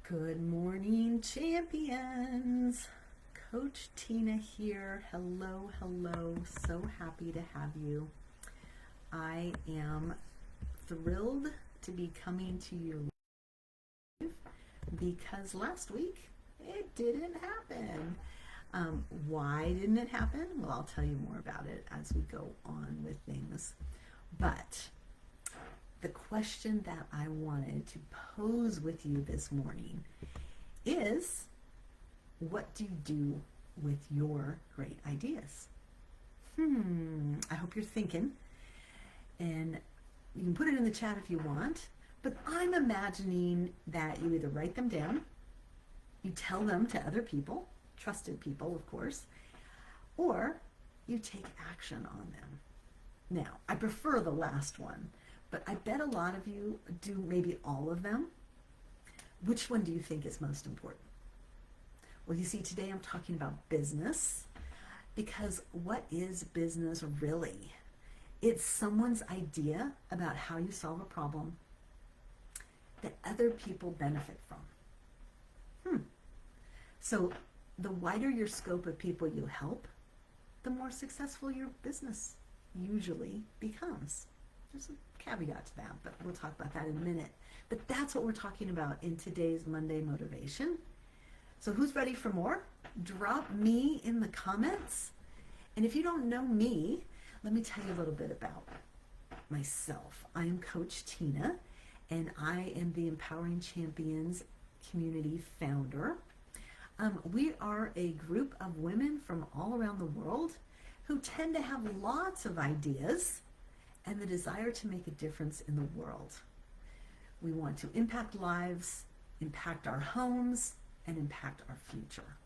Good morning, champions. Coach Tina here. Hello, hello. So happy to have you. I am thrilled to be coming to you because last week it didn't happen. Why didn't it happen? Well, I'll tell you more about it as we go on with things. But the question that I wanted to pose with you this morning is, what do you do with your great ideas? I hope you're thinking, and you can put it in the chat if you want, but I'm imagining that you either write them down, you tell them to other people, trusted people, of course, or you take action on them. Now, I prefer the last one, but I bet a lot of you do maybe all of them. Which one do you think is most important? Well, you see, today I'm talking about business, because what is business really? It's someone's idea about how you solve a problem that other people benefit from. So the wider your scope of people you help, the more successful your business usually becomes. There's a caveat to that, but we'll talk about that in a minute. But that's what we're talking about in today's Monday Motivation. So who's ready for more? Drop me in the comments. And if you don't know me, let me tell you a little bit about myself. I am Coach Tina, and I am the Empowering Champions community founder. We are a group of women from all around the world who tend to have lots of ideas and the desire to make a difference in the world. We want to impact lives, impact our homes, and impact our future.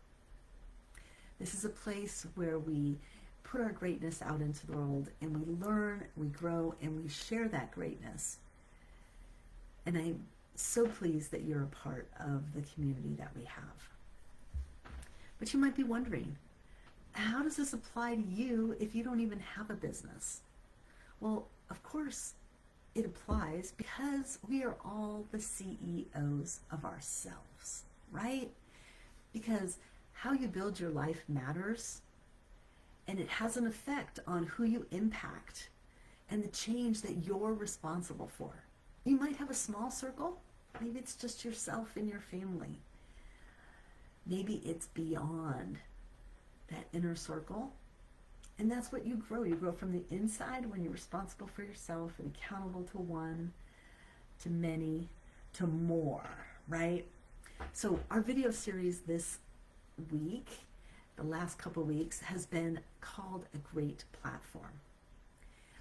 This is a place where we put our greatness out into the world, and we learn, we grow, and we share that greatness. And I'm so pleased that you're a part of the community that we have. But you might be wondering, how does this apply to you if you don't even have a business? Well, of course, it applies because we are all the CEOs of ourselves, right? Because how you build your life matters, and it has an effect on who you impact and the change that you're responsible for. You might have a small circle. Maybe it's just yourself and your family. Maybe it's beyond that inner circle. And that's what you grow. You grow from the inside when you're responsible for yourself and accountable to one, to many, to more, right? So our video series this week, the last couple weeks, has been called A Great Platform.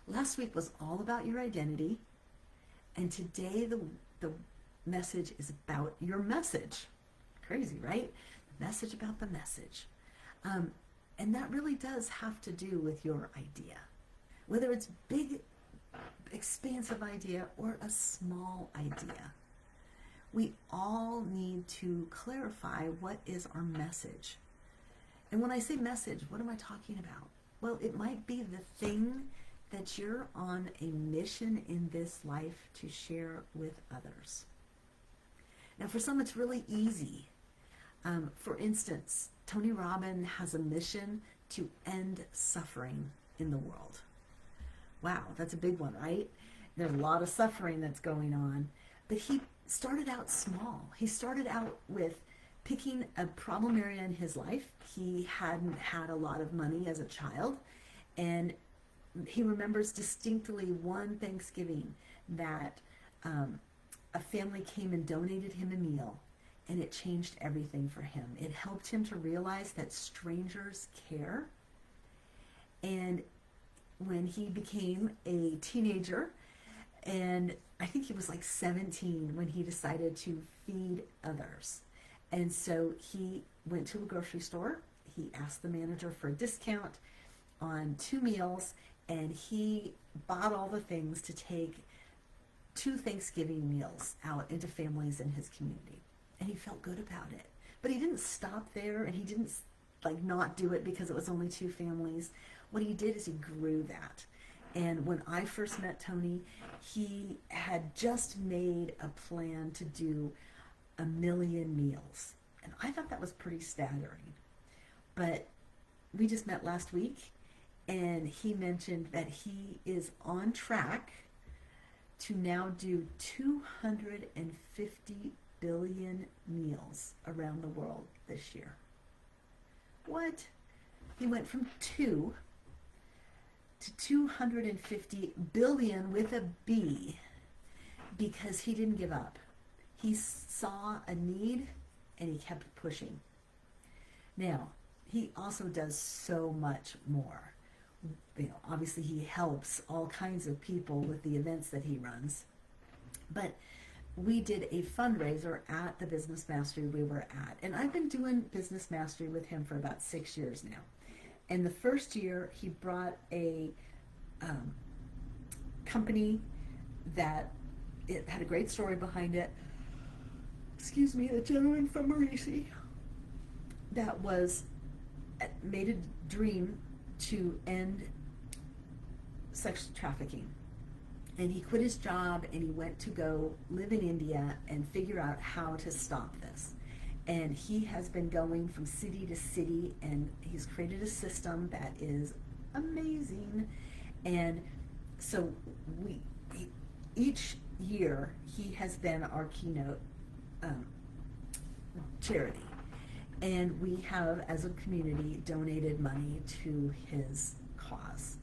Last week was all about your identity, and today the message is about your message. Crazy, right? The message about the message. And that really does have to do with your idea. Whether it's big, expansive idea or a small idea. We all need to clarify what is our message. And when I say message, what am I talking about? Well, it might be the thing that you're on a mission in this life to share with others. Now, for some, it's really easy. For instance, Tony Robbins has a mission to end suffering in the world. Wow, that's a big one, right? There's a lot of suffering that's going on. But he started out small. He started out with picking a problem area in his life. He hadn't had a lot of money as a child, and he remembers distinctly one Thanksgiving that a family came and donated him a meal, and it changed everything for him. It helped him to realize that strangers care. And when he became a teenager, and I think he was like 17 when he decided to feed others. And so he went to a grocery store. He asked the manager for a discount on 2 meals, and he bought all the things to take 2 Thanksgiving meals out into families in his community. And he felt good about it. But he didn't stop there, and he didn't like not do it because it was only 2 families. What he did is he grew that. And when I first met Tony, he had just made a plan to do 1 million meals. And I thought that was pretty staggering. But we just met last week, and he mentioned that he is on track to now do 250 billion meals around the world this year. What? He went from 2 to 250 billion with a B because he didn't give up. He saw a need and he kept pushing. Now, he also does so much more. Obviously he helps all kinds of people with the events that he runs. But we did a fundraiser at the Business Mastery we were at. And I've been doing Business Mastery with him for about 6 years now. And the first year he brought a company that it had a great story behind it. Excuse me, a gentleman from Marici that made a dream to end sex trafficking. And he quit his job and he went to go live in India and figure out how to stop this. And he has been going from city to city, and he's created a system that is amazing. And so each year he has been our keynote charity. And we have, as a community, donated money to his cause.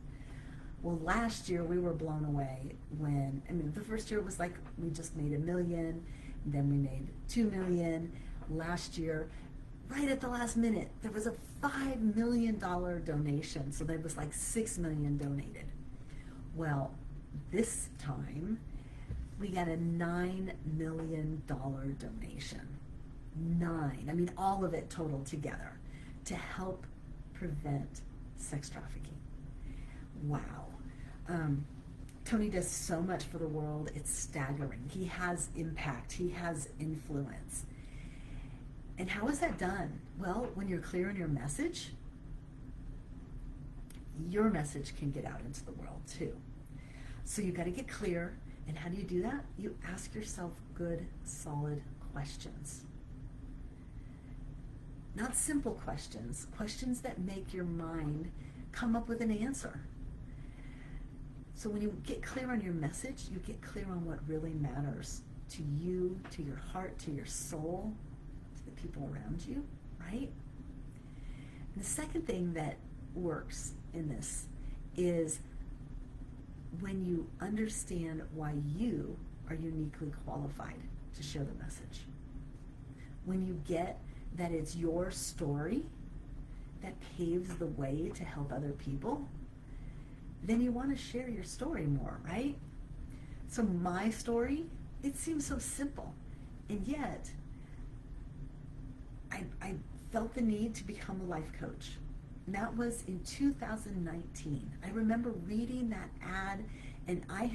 Well, last year we were blown away when, the first year was like we just made 1 million, then we made 2 million. Last year, right at the last minute, there was a $5 million donation, so there was like 6 million donated. Well, this time we got a $9 million donation. 9, all of it totaled together, to help prevent sex trafficking. Wow. Tony does so much for the world, it's staggering. He has impact, he has influence. And how is that done? Well, when you're clear in your message can get out into the world too. So you've got to get clear. And how do you do that? You ask yourself good, solid questions. Not simple questions, questions that make your mind come up with an answer. So when you get clear on your message, you get clear on what really matters to you, to your heart, to your soul, to the people around you, right? And the second thing that works in this is when you understand why you are uniquely qualified to share the message. When you get that it's your story that paves the way to help other people, then you want to share your story more, right? So my story, it seems so simple, and yet I felt the need to become a life coach. And that was in 2019. I remember reading that ad, and I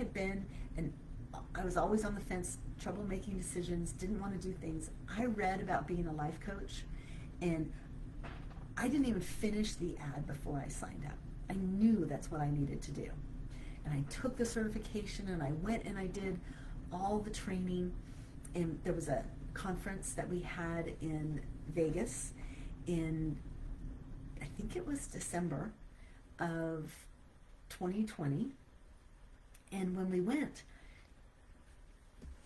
was always on the fence, trouble making decisions, didn't want to do things. I read about being a life coach, and I didn't even finish the ad before I signed up. I knew that's what I needed to do. And I took the certification, and I went and I did all the training. And there was a conference that we had in Vegas in, I think it was December of 2020. And when we went,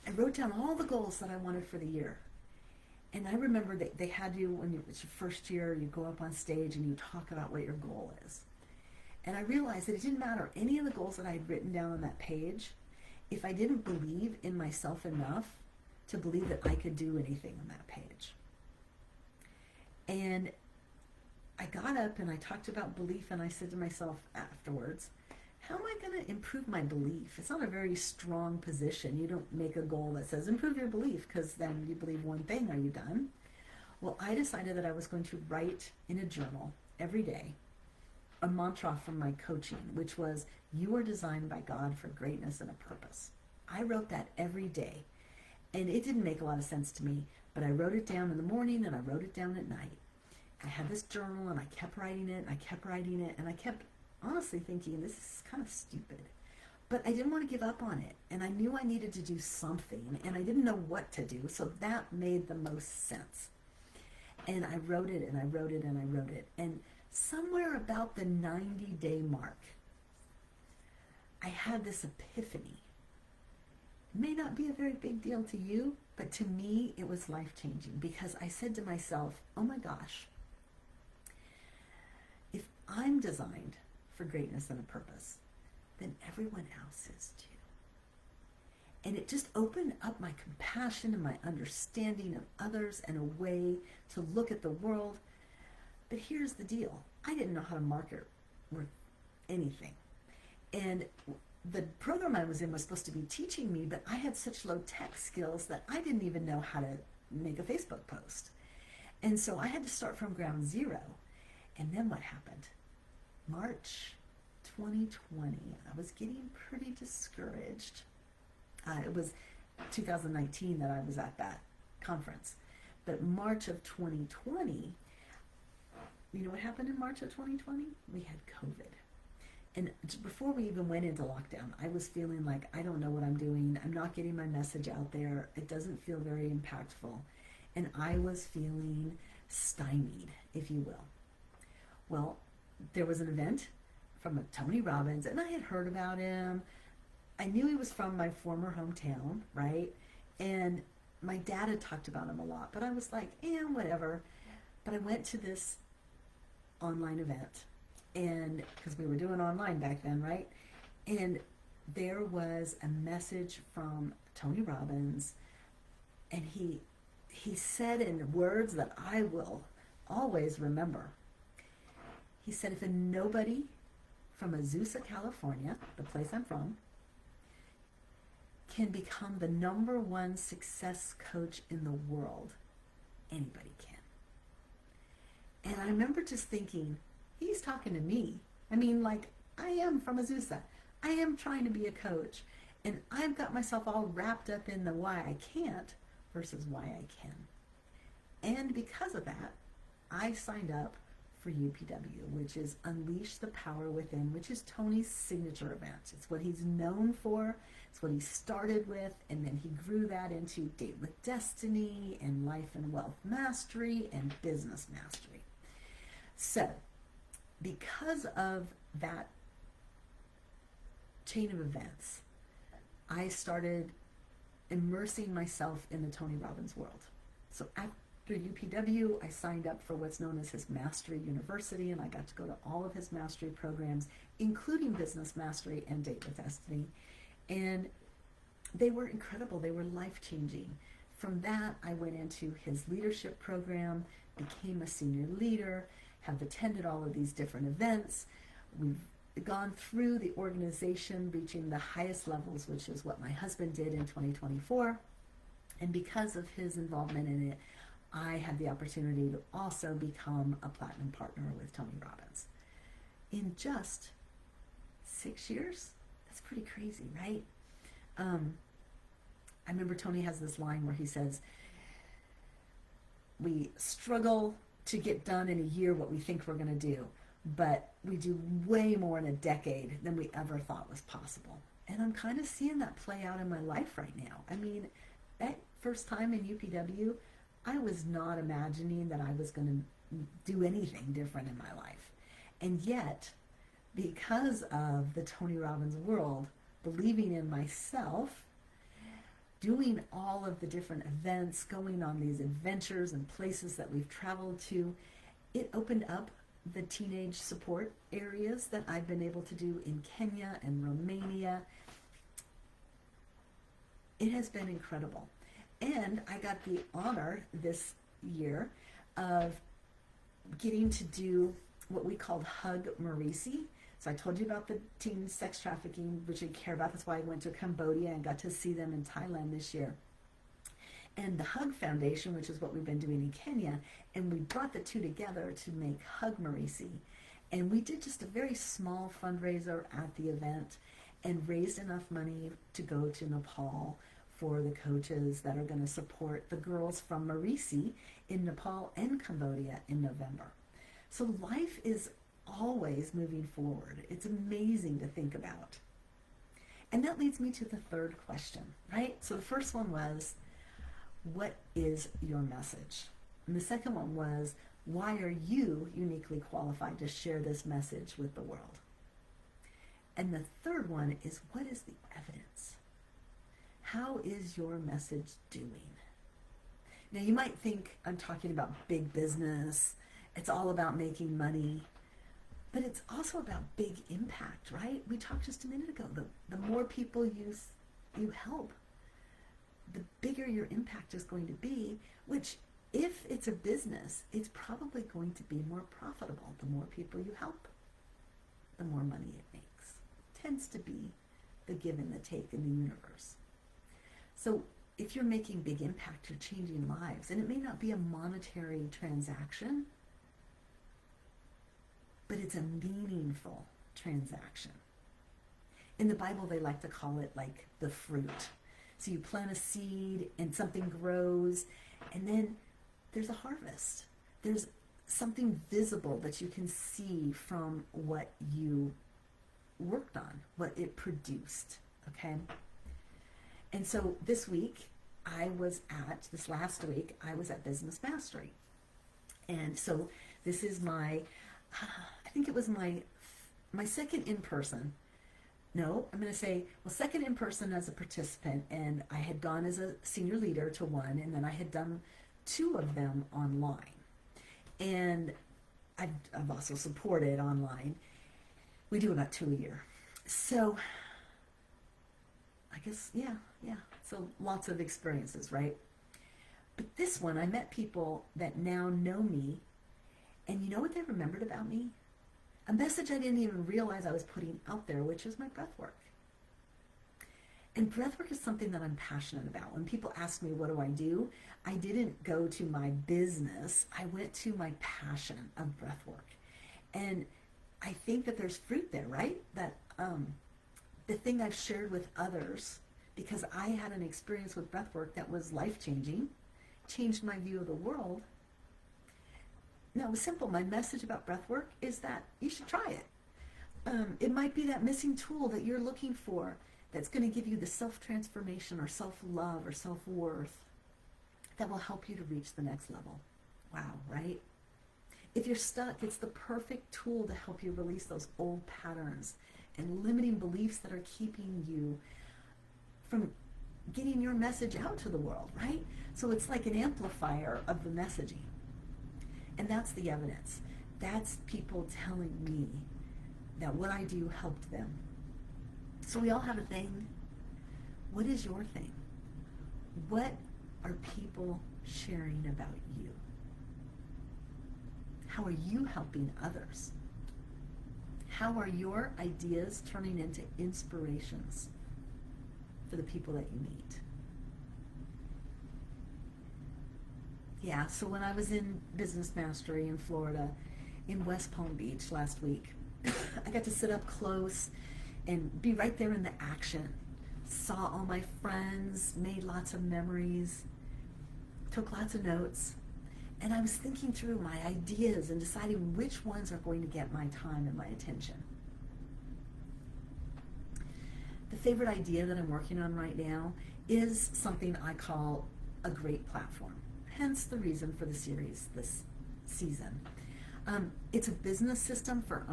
I wrote down all the goals that I wanted for the year. And I remember that they had you, when it's your first year, you go up on stage and you talk about what your goal is. And I realized that it didn't matter any of the goals that I had written down on that page if I didn't believe in myself enough to believe that I could do anything on that page. And I got up and I talked about belief, and I said to myself afterwards, how am I going to improve my belief? It's not a very strong position. You don't make a goal that says improve your belief, because then you believe one thing. Are you done? Well, I decided that I was going to write in a journal every day a mantra from my coaching, which was, you are designed by God for greatness and a purpose. I wrote that every day, and it didn't make a lot of sense to me, but I wrote it down in the morning and I wrote it down at night. I had this journal, and I kept writing it, and I kept writing it, and I kept honestly thinking, this is kind of stupid. But I didn't want to give up on it. And I knew I needed to do something. And I didn't know what to do. So that made the most sense. And I wrote it and I wrote it and I wrote it. And somewhere about the 90-day mark, I had this epiphany. It may not be a very big deal to you, but to me, it was life-changing because I said to myself, oh my gosh, if I'm designed for greatness and a purpose, then everyone else is too. And it just opened up my compassion and my understanding of others and a way to look at the world. But here's the deal. I didn't know how to market or anything. And the program I was in was supposed to be teaching me, but I had such low tech skills that I didn't even know how to make a Facebook post. And so I had to start from ground zero. And then what happened? March 2020, I was getting pretty discouraged. It was 2019 that I was at that conference. But March of 2020, you know what happened in March of 2020? We had COVID. And before we even went into lockdown, I was feeling like, I don't know what I'm doing. I'm not getting my message out there. It doesn't feel very impactful. And I was feeling stymied, if you will. Well, there was an event from Tony Robbins, and I had heard about him. I knew he was from my former hometown, right? And my dad had talked about him a lot, but I was like, whatever. But I went to this online event, and because we were doing online back then, right? And there was a message from Tony Robbins, and he said in words that I will always remember. He said, if a nobody from Azusa, California, the place I'm from, can become the #1 success coach in the world, anybody can. And I remember just thinking, he's talking to me. I mean, like, I am from Azusa. I am trying to be a coach. And I've got myself all wrapped up in the why I can't versus why I can. And because of that, I signed up for UPW, which is Unleash the Power Within, which is Tony's signature event. It's what he's known for. It's what he started with, and then he grew that into Date with Destiny and Life and Wealth Mastery and Business Mastery. So, because of that chain of events, I started immersing myself in the Tony Robbins world. So after UPW, I signed up for what's known as his Mastery University, and I got to go to all of his mastery programs, including Business Mastery and Date with Destiny. And they were incredible. They were life-changing. From that, I went into his leadership program, became a senior leader, have attended all of these different events. We've gone through the organization, reaching the highest levels, which is what my husband did in 2024. And because of his involvement in it, I had the opportunity to also become a platinum partner with Tony Robbins. In just 6 years, that's pretty crazy, right? I remember Tony has this line where he says, we struggle to get done in a year what we think we're going to do, but we do way more in a decade than we ever thought was possible. And I'm kind of seeing that play out in my life right now. I mean, that first time in UPW, I was not imagining that I was going to do anything different in my life. And yet, because of the Tony Robbins world, believing in myself, doing all of the different events, going on these adventures and places that we've traveled to, it opened up the teenage support areas that I've been able to do in Kenya and Romania. It has been incredible. And I got the honor this year of getting to do what we called Hug Marici. So I told you about the teen sex trafficking, which I care about. That's why I went to Cambodia and got to see them in Thailand this year. And the Hug Foundation, which is what we've been doing in Kenya, and we brought the two together to make Hug Marici. And we did just a very small fundraiser at the event and raised enough money to go to Nepal for the coaches that are going to support the girls from Marici in Nepal and Cambodia in November. So life is always moving forward. It's amazing to think about. And that leads me to the third question, right? So the first one was, what is your message? And the second one was, why are you uniquely qualified to share this message with the world? And the third one is, what is the evidence? How is your message doing? Now, you might think I'm talking about big business. It's all about making money. But it's also about big impact, right? We talked just a minute ago. The more people you help, the bigger your impact is going to be, which, if it's a business, it's probably going to be more profitable. The more people you help, the more money it makes. Tends to be the give and the take in the universe. So if you're making big impact, you're changing lives. And it may not be a monetary transaction, but it's a meaningful transaction. In the Bible, they like to call it like the fruit. So you plant a seed and something grows, and then there's a harvest. There's something visible that you can see from what you worked on, what it produced, okay? And so this last week, I was at Business Mastery. And so this is I think it was my second in-person. No, I'm going to say, second in-person as a participant, and I had gone as a senior leader to one, and then I had done 2 of them online. And I've also supported online. We do about 2 a year. So I guess, yeah. So lots of experiences, right? But this one, I met people that now know me, and you know what they remembered about me? A message I didn't even realize I was putting out there, which is my breathwork. And breathwork is something that I'm passionate about. When people ask me, what do? I didn't go to my business. I went to my passion of breathwork. And I think that there's fruit there, right? That the thing I've shared with others, because I had an experience with breathwork that was life-changing, changed my view of the world. No, it was simple. My message about breathwork is that you should try it. It might be that missing tool that you're looking for that's going to give you the self-transformation or self-love or self-worth that will help you to reach the next level. Wow, right? If you're stuck, it's the perfect tool to help you release those old patterns and limiting beliefs that are keeping you from getting your message out to the world, right? So it's like an amplifier of the messaging. And that's the evidence. That's people telling me that what I do helped them. So we all have a thing. What is your thing? What are people sharing about you? How are you helping others? How are your ideas turning into inspirations for the people that you meet? Yeah, so when I was in Business Mastery in Florida, in West Palm Beach last week, I got to sit up close and be right there in the action. Saw all my friends, made lots of memories, took lots of notes, and I was thinking through my ideas and deciding which ones are going to get my time and my attention. The favorite idea that I'm working on right now is something I call a great platform. Hence the reason for the series this season. It's a business system for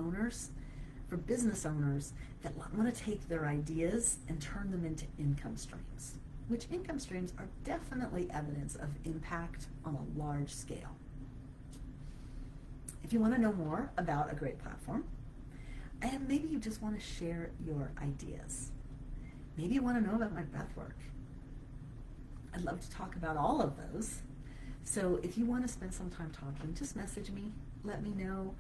business owners that want to take their ideas and turn them into income streams, which income streams are definitely evidence of impact on a large scale. If you want to know more about a great platform, and maybe you just want to share your ideas, maybe you want to know about my breathwork, I'd love to talk about all of those. So if you want to spend some time talking, just message me. Let me know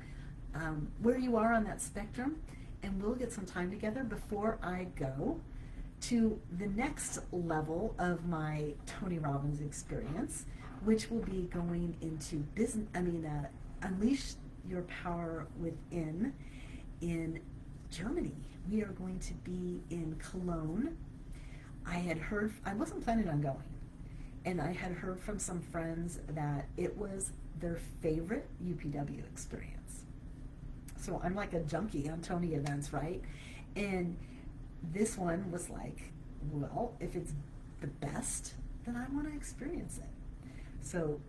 where you are on that spectrum, and we'll get some time together before I go to the next level of my Tony Robbins experience, which will be going into Unleash Your Power Within in Germany. We are going to be in Cologne. I wasn't planning on going. And I had heard from some friends that it was their favorite UPW experience. So I'm like a junkie on Tony events, right? And this one was like, well, if it's the best, then I want to experience it. So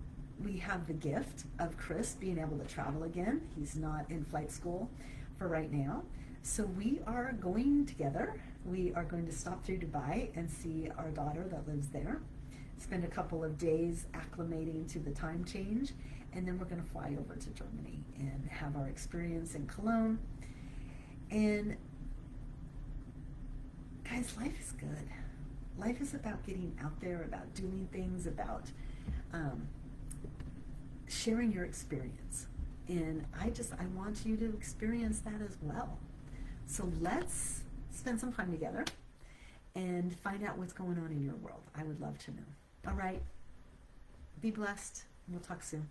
we have the gift of Chris being able to travel again. He's not in flight school for right now. So we are going together. We are going to stop through Dubai and see our daughter that lives there, spend a couple of days acclimating to the time change, and then we're going to fly over to Germany and have our experience in Cologne. And guys, life is good. Life is about getting out there, about doing things, about sharing your experience. And I want you to experience that as well. So let's spend some time together and find out what's going on in your world. I would love to know. All right. Be blessed. We'll talk soon.